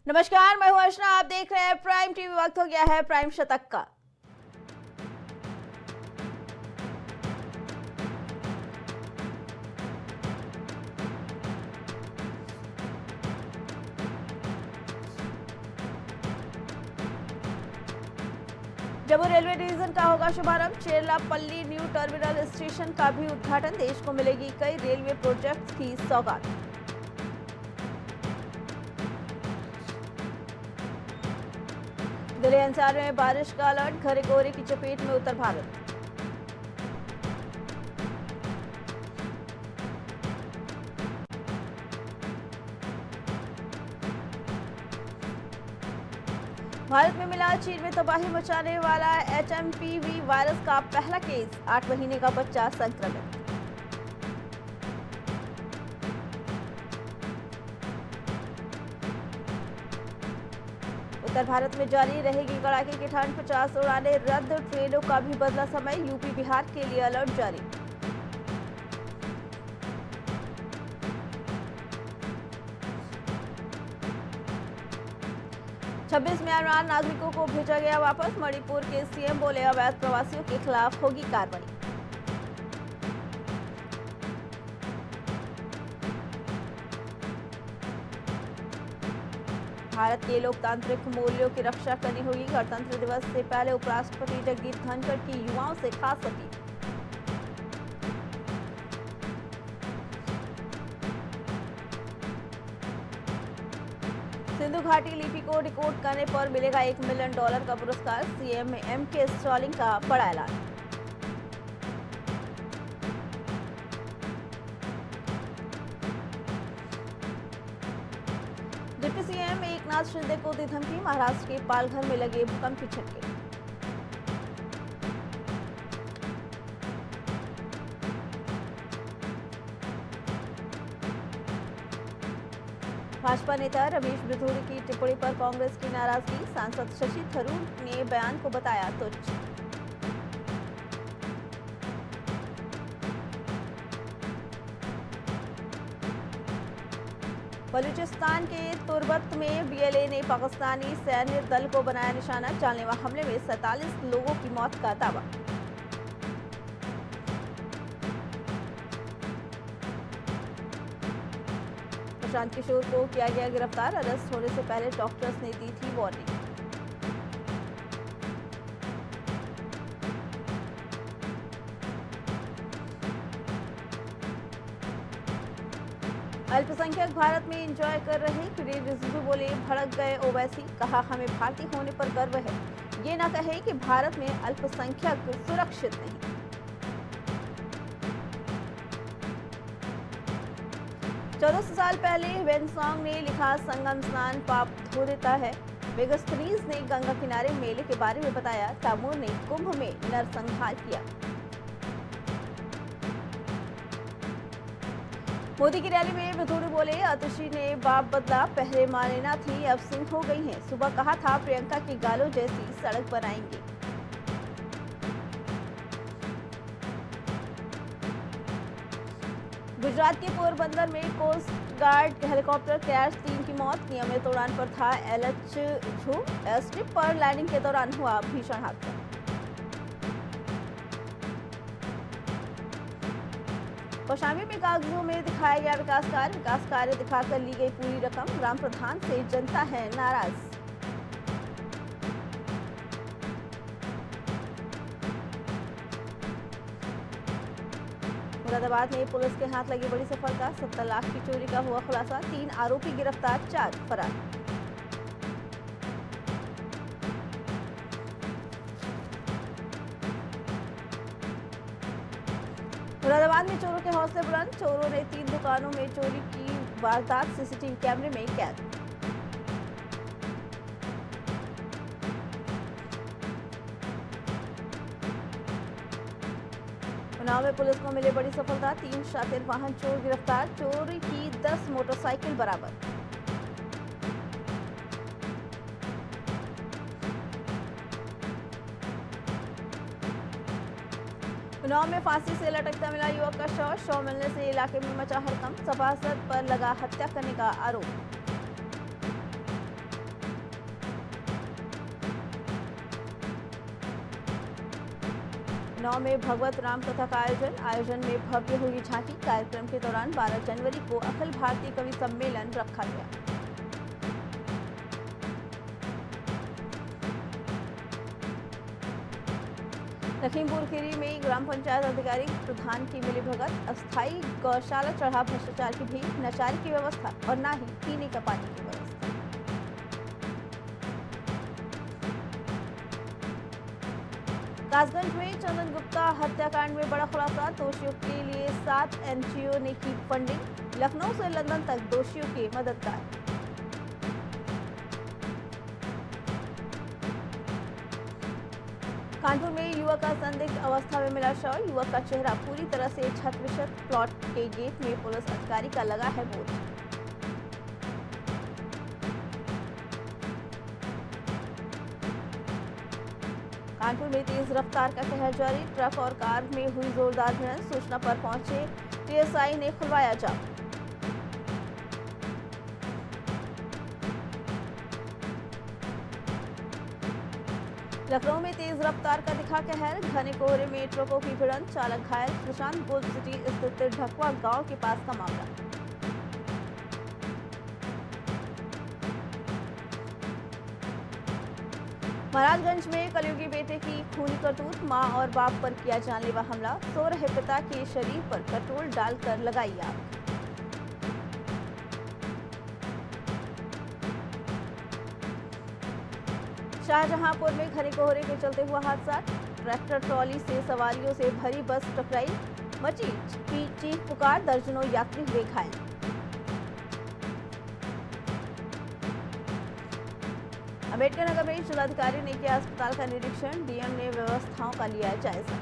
नमस्कार, मैं हूं अर्चना। आप देख रहे हैं प्राइम टीवी। वक्त हो गया है प्राइम शतक का। जम्मू रेलवे डिवीजन का होगा शुभारंभ। चेरलापल्ली न्यू टर्मिनल स्टेशन का भी उद्घाटन। देश को मिलेगी कई रेलवे प्रोजेक्ट्स की सौगात। दिल्ली एनसीआर में बारिश का अलर्ट। घने कोहरे की चपेट में उत्तर भारत। भारत में मिला चीन में तबाही मचाने वाला HMPV वायरस का पहला केस। 8 महीने का बच्चा संक्रमित। उत्तर भारत में जारी रहेगी कड़ाके की ठंड। 50 उड़ानें रद्द। ट्रेनों का भी बदला समय। यूपी बिहार के लिए अलर्ट जारी। छब्बीस म्यांमार नागरिकों को भेजा गया वापस। मणिपुर के सीएम बोले अवैध प्रवासियों के खिलाफ होगी कार्रवाई। भारत के लोकतांत्रिक मूल्यों की रक्षा करनी होगी। गणतंत्र दिवस से पहले उपराष्ट्रपति जगदीप धनखड़ की युवाओं से खास अपील। सिंधु घाटी लिपि को डिकोड करने पर मिलेगा $1 मिलियन का पुरस्कार। सीएम MK स्टालिन का बड़ा ऐलान। डिप्टी सीएम एकनाथ शिंदे को दी धमकी। महाराष्ट्र के पालघर में लगे भूकंप के झटके। भाजपा नेता रमेश बिधूड़ी की टिप्पणी पर कांग्रेस की नाराजगी। सांसद शशि थरूर ने बयान को बताया तुच्छ। बलूचिस्तान के तुर्बत में BLA ने पाकिस्तानी सैन्य दल को बनाया निशाना। जानलेवा हमले में 47 लोगों की मौत का दावा। प्रशांत किशोर को किया गया गिरफ्तार। अरेस्ट होने से पहले डॉक्टर्स ने दी थी वार्निंग। अल्पसंख्यक भारत में एंजॉय कर रहे। किरेन रिजिजू बोले भड़क गए ओवैसी। कहा हमें भारतीय होने पर गर्व है। ये ना कहे कि भारत में अल्पसंख्यक सुरक्षित नहीं। चौदह साल पहले वेंगसॉन्ग ने लिखा संगम स्नान पाप धो देता है। मेगास्थनीज ने गंगा किनारे मेले के बारे में बताया। तैमूर ने कुंभ में नरसंहार किया। मोदी की रैली में बिधूड़ी बोले आतिशी ने बाप बदला। पहले मालेना थी अब सिंह हो गई हैं। सुबह कहा था प्रियंका की गालों जैसी सड़क बनाएंगे। गुजरात के पोरबंदर में कोस्ट गार्ड हेलीकॉप्टर क्रैश। 3 की मौत। नियमित उड़ान पर था LH-2। एयरस्ट्रिप पर लैंडिंग के दौरान हुआ भीषण हादसा। कौशाम्बी में कागजों में दिखाया गया विकास कार्य दिखाकर ली गई पूरी रकम। ग्राम प्रधान से जनता है नाराज। मुरादाबाद में पुलिस के हाथ लगी बड़ी सफलता। 70 लाख की चोरी का हुआ खुलासा। 3 आरोपी गिरफ्तार, 4 फरार। मुरादाबाद में चोरों के हौसले बुलंद। चोरों ने 3 दुकानों में चोरी की वारदात CCTV कैमरे में कैद। उन्नाव में पुलिस को मिली बड़ी सफलता। 3 शातिर वाहन चोर गिरफ्तार। चोरी की 10 मोटरसाइकिल बरामद। उन्नाव में फांसी से लटकता मिला युवक का शव मिलने से इलाके में मचा हड़कंप। सभासद पर लगा हत्या करने का आरोप। उन्नाव में भगवत राम कथा का आयोजन में भव्य हुई झांकी। कार्यक्रम के दौरान 12 जनवरी को अखिल भारतीय कवि सम्मेलन रखा गया। लखीमपुर खीरी में ग्राम पंचायत अधिकारी प्रधान की मिलीभगत। अस्थायी गौशाला चढ़ा भ्रष्टाचार की भीड़, न चारे की व्यवस्था और न ही पीने का पानी की व्यवस्था। कासगंज में चंदन गुप्ता हत्याकांड में बड़ा खुलासा। दोषियों के लिए 7 एनजीओ ने की फंडिंग। लखनऊ से लंदन तक दोषियों के मददगार। कानपुर में युवक का संदिग्ध अवस्था में मिला शव। युवक का चेहरा पूरी तरह से क्षत-विक्षत। प्लॉट के गेट में पुलिस अधिकारी का लगा है बोर्ड। कानपुर में तेज रफ्तार का कहर जारी। ट्रक और कार में हुई जोरदार भिड़ंत। सूचना पर पहुंचे टीएसआई ने खुलवाया जाम। लखनऊ में तेज रफ्तार का दिखा कहर। घने कोहरे में ट्रकों की भिड़ंत, चालक घायल। सुशांत गोल्ड सिटी स्थित ढकवा गांव के पास का मामला। महाराजगंज में कलयुगी बेटे की खूनी करतूत। मां और बाप पर किया जानलेवा हमला। सो रहे पिता के शरीर पर पेट्रोल डालकर लगाई आग। शाहजहांपुर में घने कोहरे के चलते हुआ हादसा। ट्रैक्टर ट्रॉली से सवारियों से भरी बस टकराई। मची चीख पुकार, दर्जनों यात्री हुए घायल। अम्बेडकर नगर में जिलाधिकारी ने किया अस्पताल का निरीक्षण। डीएम ने व्यवस्थाओं का लिया जायजा।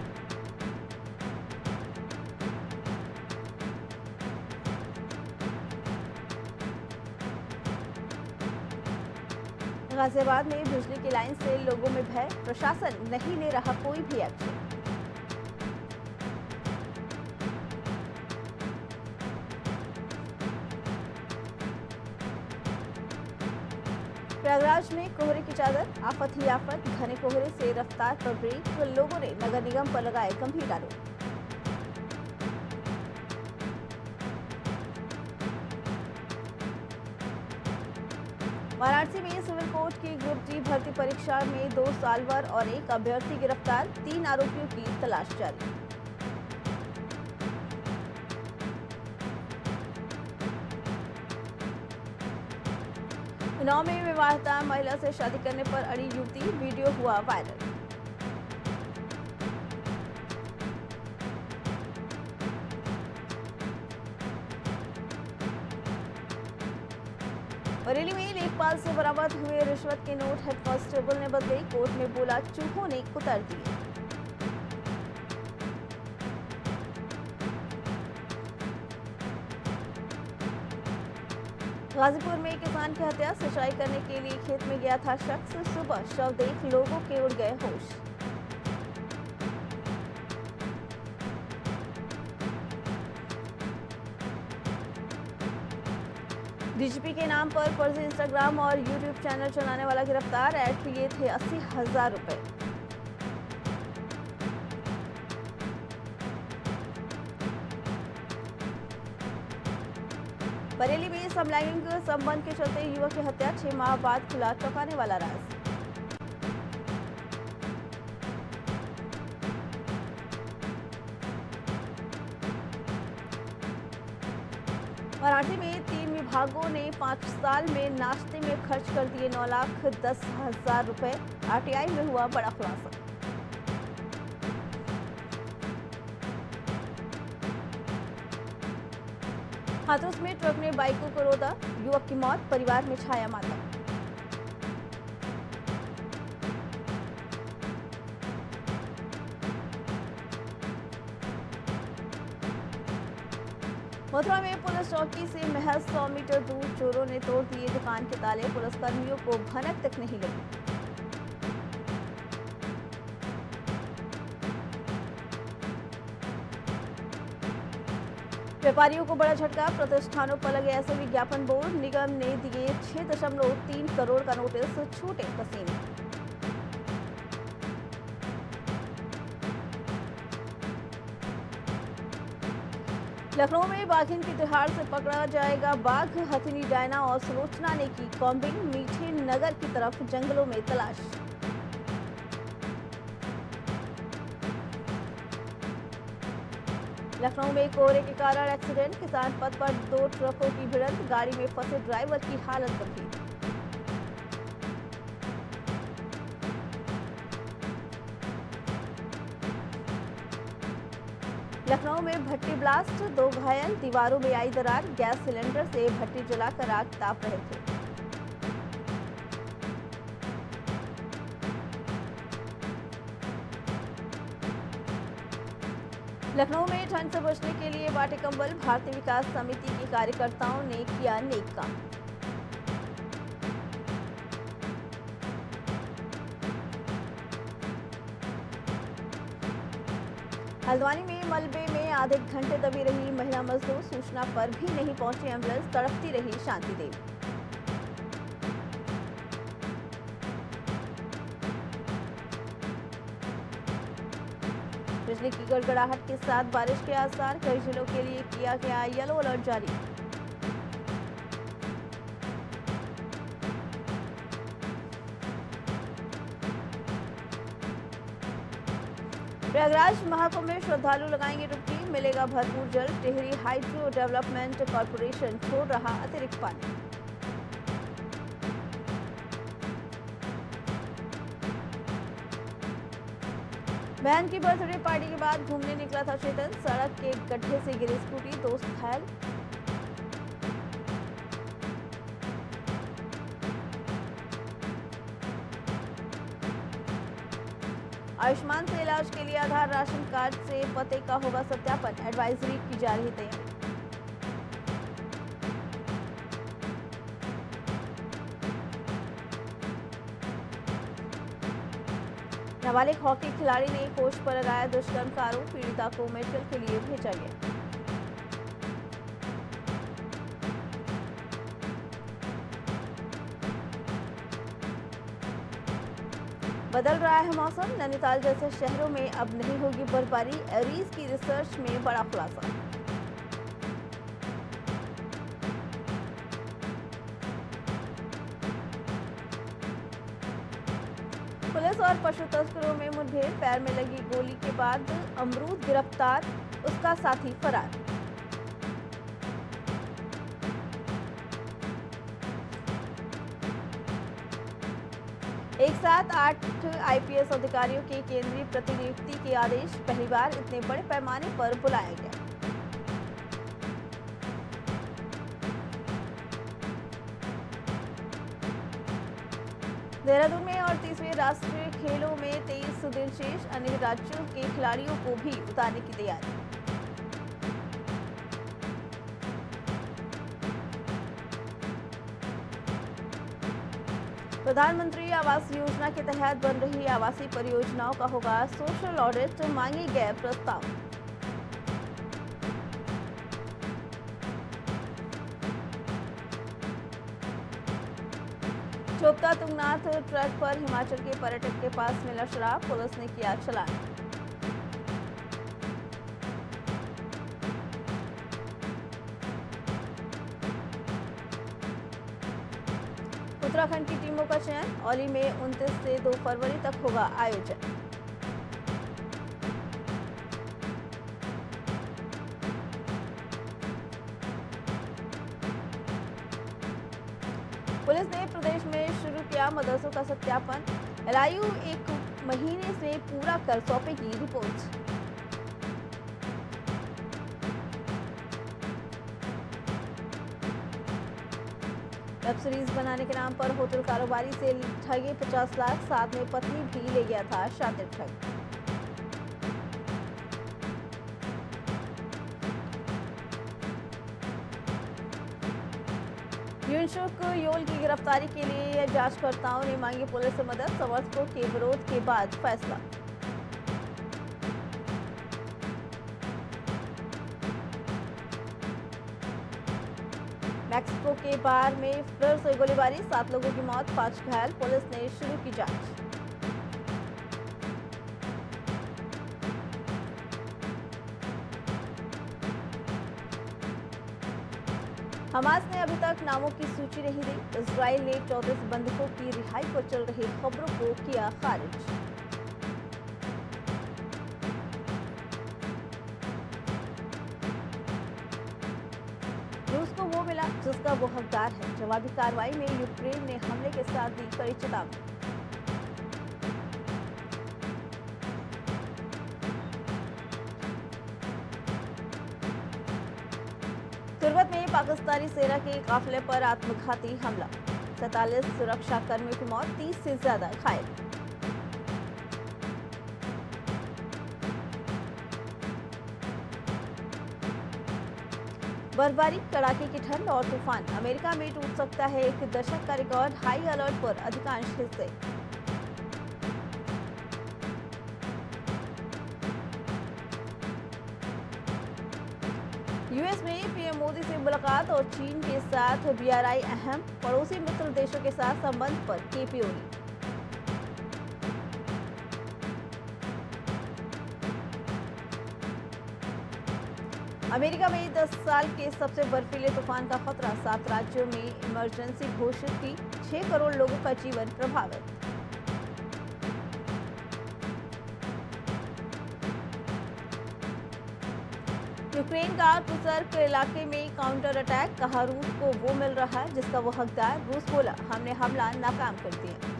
गाजियाबाद में बिजली की लाइन से लोगों में भय। प्रशासन नहीं ले रहा कोई भी एक्शन। प्रयागराज में कोहरे की चादर। आफत ही आफत। घने कोहरे से रफ्तार पर ब्रेक। लोगों ने नगर निगम पर लगाए गंभीर आरोप। वाराणसी में सिविल कोर्ट की ग्रुप डी भर्ती परीक्षा में 2 सालवर और 1 अभ्यर्थी गिरफ्तार। 3 आरोपियों की तलाश जारी। उन्नाव में विवाहिता महिला से शादी करने पर अड़ी युवती। वीडियो हुआ वायरल। बरेली में लेखपाल से बरामद हुए रिश्वत के नोट हेड कांस्टेबल ने बदले। कोर्ट में बोला चूहों ने कुतर दिए। गाजीपुर में किसान की हत्या। सिंचाई करने के लिए खेत में गया था शख्स। सुबह शव देख लोगों के उड़ गए होश। डीजीपी के नाम पर फर्जी इंस्टाग्राम और यूट्यूब चैनल चलाने वाला गिरफ्तार। ऐड के लिए थे 80,000 रुपए। बरेली में समलैंगिक संबंध के चलते युवक की हत्या। 6 माह बाद खुला चौंकाने वाला राज। मराठी में 3 विभागों ने 5 साल में नाश्ते में खर्च कर दिए 9,10,000 रुपए। आरटीआई में हुआ बड़ा खुलासा। हाथरस में ट्रक ने बाइकों को रोदा। युवक की मौत। परिवार में छाया मातम। मथुरा में पुलिस चौकी से महज 100 मीटर दूर चोरों ने तोड़ दिए दुकान के ताले। पुलिसकर्मियों को भनक तक नहीं लगी। व्यापारियों को बड़ा झटका। प्रतिष्ठानों पर लगे ऐसे विज्ञापन बोर्ड। निगम ने दिए 6.3 करोड़ का नोटिस। छूटे पसीने। लखनऊ में बाघिन की तिहाड़ से पकड़ा जाएगा बाघ। हथिनी डायना और सुलोचना ने की कॉम्बिंग। मीठे नगर की तरफ जंगलों में तलाश। लखनऊ में कोहरे के कारण एक्सीडेंट। किसान पथ पर 2 ट्रकों की भिड़ंत। गाड़ी में फंसे ड्राइवर की हालत गंभीर। लखनऊ में भट्टी ब्लास्ट। 2 घायल। दीवारों में आई दरार। गैस सिलेंडर से भट्टी जलाकर आग ताप रहे थे। लखनऊ में ठंड से बचने के लिए बांटे कंबल। भारतीय विकास समिति के कार्यकर्ताओं ने किया नेक काम। हल्द्वानी में मलबे में आधे घंटे दबी रही महिला मजदूर। सूचना पर भी नहीं पहुंची एम्बुलेंस। तड़पती रही शांति देवी। बिजली की गड़गड़ाहट के साथ बारिश के आसार। कई जिलों के लिए किया गया येलो अलर्ट जारी। प्रयागराज महाकुंभ में श्रद्धालु लगाएंगे डुबकी। मिलेगा भरपूर जल। टिहरी हाइड्रो डेवलपमेंट कॉर्पोरेशन छोड़ रहा अतिरिक्त पानी। बहन की बर्थडे पार्टी के बाद घूमने निकला था चेतन। सड़क के गड्ढे से गिरी स्कूटी। दोस्त घायल। आयुष्मान से इलाज के लिए आधार राशन कार्ड से पते का होगा सत्यापन। एडवाइजरी की जा रही तैयारी। नाबालिग हॉकी खिलाड़ी ने कोच पर लगाया दुष्कर्म का आरोप। पीड़िता को मेडिकल के लिए भेजा गया। बदल रहा है मौसम। नैनीताल जैसे शहरों में अब नहीं होगी बर्फबारी। एरीज की रिसर्च में बड़ा खुलासा। पुलिस और पशु तस्करों में मुठभेड़। पैर में लगी गोली के बाद अमरूद गिरफ्तार। उसका साथी फरार। एक साथ 8 आईपीएस अधिकारियों के केंद्रीय प्रतिनियुक्ति के आदेश। पहली बार इतने बड़े पैमाने पर बुलाया गया। देहरादून में और 30वें राष्ट्रीय खेलों में 23 दिन शेष। अन्य राज्यों के खिलाड़ियों को भी उतारने की तैयारी। प्रधानमंत्री आवास योजना के तहत बन रही आवासीय परियोजनाओं का होगा सोशल ऑडिट। मांगे गए प्रस्ताव। चोपता तुंगनाथ ट्रैक पर हिमाचल के पर्यटक के पास मिला शराब। पुलिस ने किया चालान। उत्तराखंड की टीमों का चयन। औली में 29 से 2 फरवरी तक होगा आयोजन। पुलिस ने प्रदेश में शुरू किया मदरसों का सत्यापन। एलआईयू 1 महीने से पूरा कर सौंपेगी रिपोर्ट। वेब सीरीज बनाने के नाम पर होटल कारोबारी से ठगे 50 लाख। साथ में पत्नी भी ले गया था शातिर ठग। युनशुक योल की गिरफ्तारी के लिए जांचकर्ताओं ने मांगी पुलिस से मदद। समर्थकों के विरोध के बाद फैसला। मैक्सिको के बार में फिर से गोलीबारी। 7 लोगों की मौत, 5 घायल। पुलिस ने शुरू की जांच। हमास ने अभी तक नामों की सूची नहीं दी। इजराइल ने 34 बंधकों की रिहाई पर चल रही खबरों को किया खारिज। रूस को वो मिला जिसका वो हकदार है। जवाबी कार्रवाई में यूक्रेन ने हमले के साथ दी कड़ी चेतावनी। तुर्बत में पाकिस्तानी सेना के काफिले पर आत्मघाती हमला। 47 सुरक्षा कर्मियों की मौत, 30 से ज्यादा घायल। बर्फबारी, कड़ाके की ठंड और तूफान। अमेरिका में टूट सकता है एक दशक का रिकॉर्ड। हाई अलर्ट पर अधिकांश हिस्से। यूएस में पीएम मोदी से मुलाकात और चीन के साथ बीआरआई अहम। पड़ोसी मित्र देशों के साथ संबंध पर केपीओली। अमेरिका में 10 साल के सबसे बर्फीले तूफान का खतरा। 7 राज्यों में इमरजेंसी घोषित की। 6 करोड़ लोगों का जीवन प्रभावित। यूक्रेन का कुर्स्क इलाके में काउंटर अटैक। कहा रूस को वो मिल रहा है जिसका वो हकदार। रूस बोला हमने हमला नाकाम कर दिया।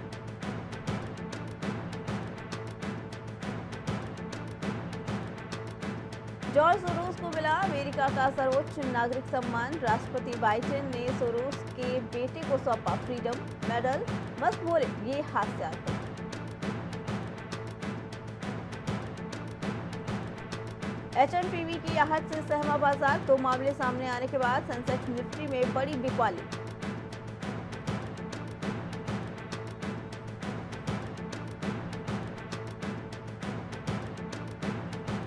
जॉर्ज सोरोस को मिला अमेरिका का सर्वोच्च नागरिक सम्मान। राष्ट्रपति बाइडेन ने सोरोस के बेटे को सौंपा फ्रीडम मेडल। मस्क बोले ये हास्यास्पद। एचएनपीवी की आहट से सहमा बाजार। 2 मामले सामने आने के बाद सेंसेक्स निफ्टी में बड़ी बिकवाली।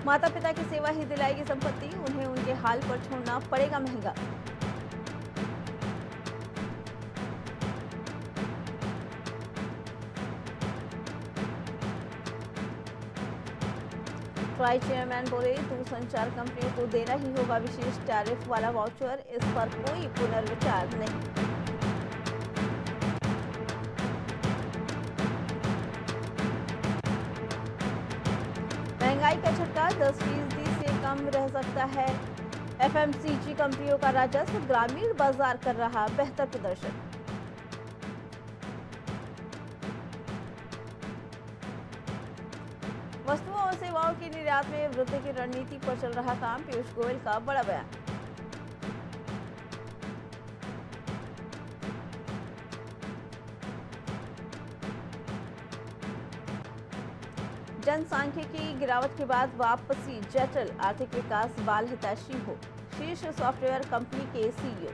माता पिता की सेवा ही दिलाएगी संपत्ति। उन्हें उनके हाल पर छोड़ना पड़ेगा महंगा। ट्राई चेयरमैन बोले दूरसंचार कंपनियों को देना ही होगा विशेष टैरिफ वाला वाउचर। इस पर कोई पुनर्विचार नहीं। महंगाई का झटका, 10% से कम रह सकता है एफएमसीजी कंपनियों का राजस्व। ग्रामीण बाजार कर रहा बेहतर प्रदर्शन। वस्तुओं और सेवाओं के निर्यात में वृद्धि की रणनीति पर चल रहा काम। पीयूष गोयल का बड़ा बयान। जनसांख्यिकी गिरावट के बाद वापसी जटिल। आर्थिक विकास बाल हितैषी हो। शीर्ष सॉफ्टवेयर कंपनी के सीईओ।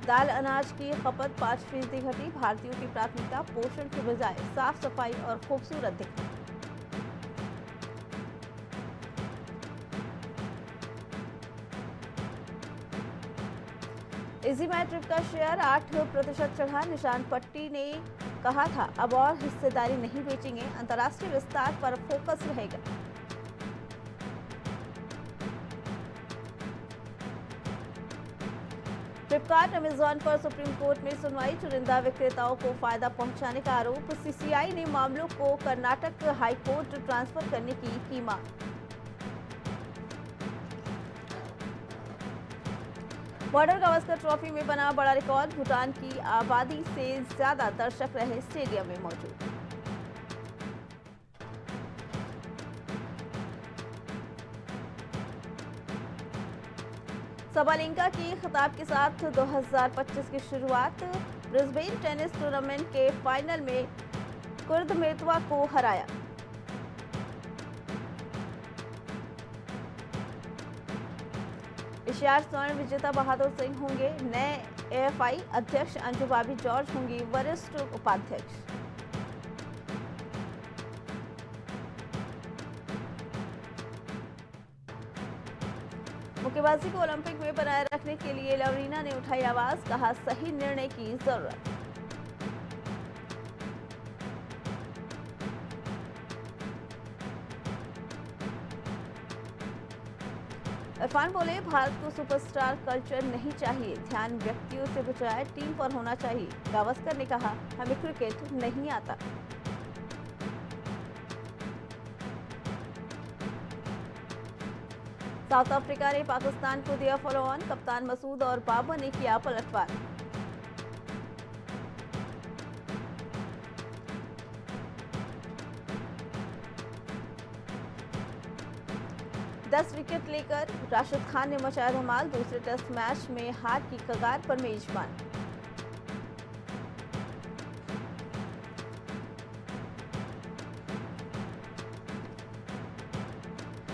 दाल अनाज की खपत 5% घटी। भारतीयों की प्राथमिकता पोषण के बजाय साफ सफाई और खूबसूरत दिखना। इजी माई ट्रिप का शेयर 8% चढ़ा। निशान पट्टी ने कहा था अब और हिस्सेदारी नहीं बेचेंगे। अंतर्राष्ट्रीय विस्तार पर फोकस रहेगा। फ्लिपकार्ट अमेजॉन पर सुप्रीम कोर्ट में सुनवाई। चुनिंदा विक्रेताओं को फायदा पहुंचाने का आरोप। सीसीआई ने मामलों को कर्नाटक हाईकोर्ट ट्रांसफर करने की मांग। बॉर्डर गावस्कर ट्रॉफी में बना बड़ा रिकॉर्ड। भूटान की आबादी से ज्यादा दर्शक रहे स्टेडियम में मौजूद। सबालेंका की खिताब के साथ 2025 की शुरुआत। ब्रिस्बेन टेनिस टूर्नामेंट के फाइनल में कुर्दमेतवा को हराया। एशियाड स्वर्ण विजेता बहादुर सिंह होंगे नए एएफआई अध्यक्ष। अंजू बाबी जॉर्ज होंगी वरिष्ठ उपाध्यक्ष। मुक्केबाजी को ओलंपिक में बनाए रखने के लिए लवरीना ने उठाई आवाज। कहा सही निर्णय की जरूरत। इरफान बोले, भारत को सुपरस्टार कल्चर नहीं चाहिए, ध्यान व्यक्तियों से बजाय टीम पर होना चाहिए। गावस्कर ने कहा, हमें क्रिकेट नहीं आता। साउथ अफ्रीका ने पाकिस्तान को दिया फॉलो ऑन, कप्तान मसूद और बाबर ने किया पलटवार। दस विकेट लेकर राशिद खान ने मचाया धमाल, दूसरे टेस्ट मैच में हार की कगार पर मेजबान।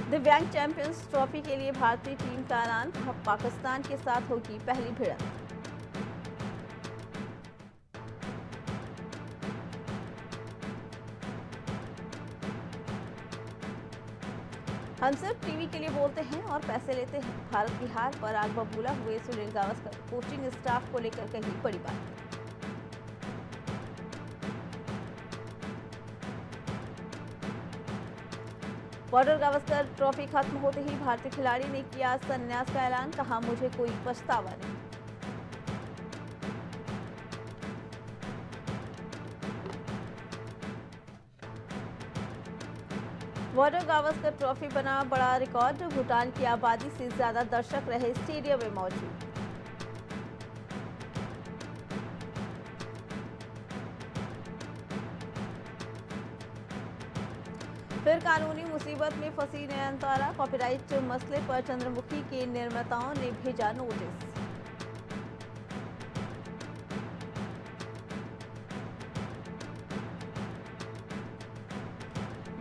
दिव्यांग चैंपियंस ट्रॉफी के लिए भारतीय टीम का ऐलान, पाकिस्तान के साथ होगी पहली भिड़ंत। हम सिर्फ टीवी के लिए बोलते हैं और पैसे लेते हैं। भारत की हार पर आग बबूला हुए सुनील गावस्कर, कोचिंग स्टाफ को लेकर कही बड़ी बात। बॉर्डर गावस्कर ट्रॉफी खत्म होते ही भारतीय खिलाड़ी ने किया संन्यास का ऐलान, कहा, मुझे कोई पछतावा नहीं। बॉर्डर गावस्कर ट्रॉफी बना बड़ा रिकॉर्ड, भूटान की आबादी से ज्यादा दर्शक रहे स्टेडियम में मौजूद। फिर कानूनी मुसीबत में फंसी नयनतारा, कॉपीराइट मसले पर चंद्रमुखी के निर्माताओं ने भेजा नोटिस।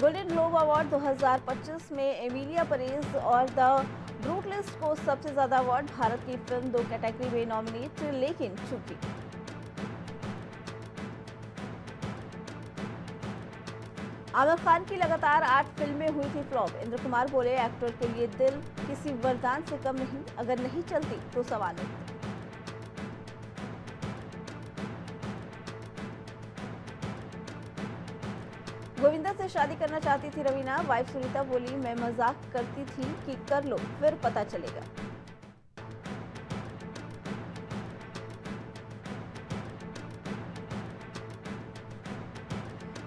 गोल्डन ग्लोब अवार्ड 2025 में एमिलिया परेज और द ब्रूटलिस्ट को सबसे ज्यादा अवार्ड, भारत की फिल्म 2 कैटेगरी में नॉमिनेट लेकिन चूकी। आमिर खान की लगातार 8 फिल्में हुई थी फ्लॉप, इंद्र कुमार बोले, एक्टर के लिए दिल किसी वरदान से कम नहीं, अगर नहीं चलती तो सवाल उठते। गोविंदा से शादी करना चाहती थी रवीना, वाइफ सुनीता बोली, मैं मजाक करती थी कि कर लो फिर पता चलेगा।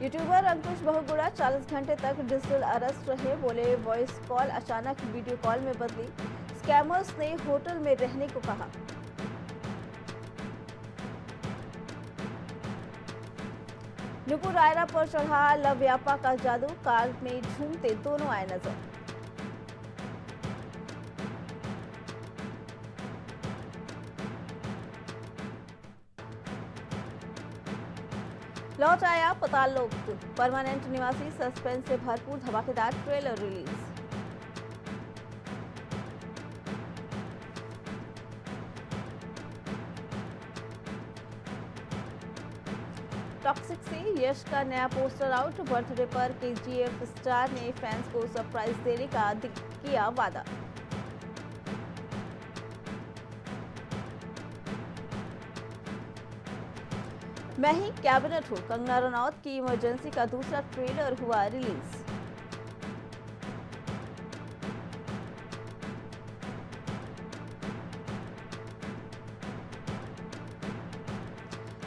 यूट्यूबर अंकुश बहुगुणा 40 घंटे तक डिजिटल अरेस्ट रहे, बोले, वॉइस कॉल अचानक वीडियो कॉल में बदली, स्कैमर्स ने होटल में रहने को कहा। नुपुर रायरा पर चढ़ा लव्यापा का जादू, कार में झूमते दोनों आए नजर। लौट आया पताल लोक, परमानेंट निवासी, सस्पेंस से भरपूर धमाकेदार ट्रेलर रिलीज। टॉक्सिक से यश का नया पोस्टर आउट, बर्थडे पर केजीएफ स्टार ने फैंस को सरप्राइज देने का किया वादा। मैं ही कैबिनेट हूं, कंगना रनौत की इमरजेंसी का दूसरा ट्रेलर हुआ रिलीज।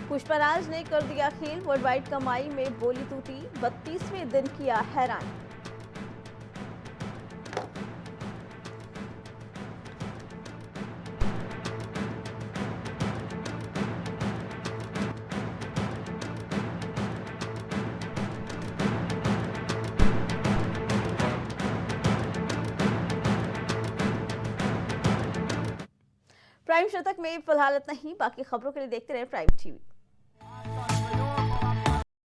पुष्पराज ने कर दिया खेल, वर्ल्ड वाइड कमाई में बोली तूती, 32वें दिन किया हैरान। प्राइम शतक में फिलहाल इतना ही, बाकी खबरों के लिए देखते रहे प्राइम टीवी।